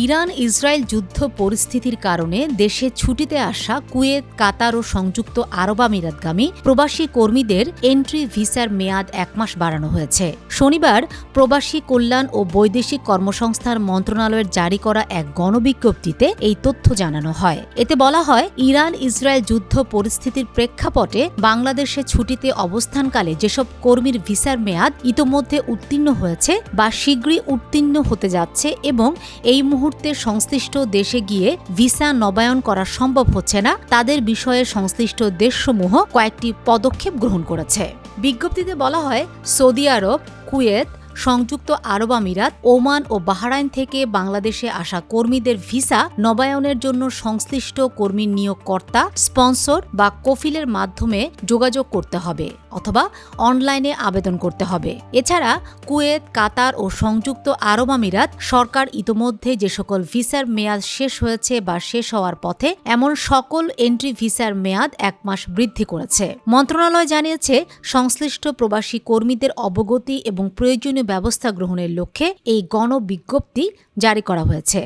Iran Israel যুদ্ধ পরিস্থিতির কারণে দেশে ছুটিতে আসা কুয়েত, কাতার ও সংযুক্ত আরব আমিরাতগামী প্রবাসী কর্মীদের এন্ট্রি ভিসার মেয়াদ ১ মাস বাড়ানো হয়েছে। শনিবার প্রবাসী কল্যাণ ও বৈদেশিক কর্মসংস্থান মন্ত্রণালয়ের জারি করা এক গণবিজ্ঞপ্তিতে এই তথ্য জানানো হয়। এতে বলা হয়, ইরান ইসরায়েল যুদ্ধ পরিস্থিতির প্রেক্ষাপটে বাংলাদেশে ছুটিতে অবস্থানকালে যেসব কর্মীর ভিসার মেয়াদ ইতোমধ্যে উত্তীর্ণ হয়েছে বা শীঘ্রই উত্তীর্ণ হতে যাচ্ছে এবং এই মুহূর্তে সংশ্লিষ্ট দেশে গিয়ে ভিসা নবায়ন করা সম্ভব হচ্ছে না, তাদের বিষয়ে সংশ্লিষ্ট দেশসমূহ কয়েকটি পদক্ষেপ গ্রহণ করেছে। বিজ্ঞপ্তিতে বলা হয়, সৌদি আরব, কুয়েত, সংযুক্ত আরব আমিরাত, ওমান ও বাহরাইন থেকে বাংলাদেশে আসা কর্মীদের ভিসা নবায়নের জন্য সংশ্লিষ্ট কর্মী নিয়োগকর্তা, স্পন্সর বা কফিলের মাধ্যমে যোগাযোগ করতে হবে অথবা অনলাইনে আবেদন করতে হবে। এছাড়া কুয়েত, কাতার ও সংযুক্ত আরব আমিরাত সরকার ইতোমধ্যে যে সকল ভিসার মেয়াদ শেষ হয়েছে বা শেষ হওয়ার পথে এমন সকল এন্ট্রি ভিসার মেয়াদ ১ মাস বৃদ্ধি করেছে। মন্ত্রণালয় জানিয়েছে, সংশ্লিষ্ট প্রবাসী কর্মীদের অবগতি এবং প্রয়োজনীয় ব্যবস্থা গ্রহণের লক্ষ্যে এই গণবিজ্ঞপ্তি জারি করা হয়েছে।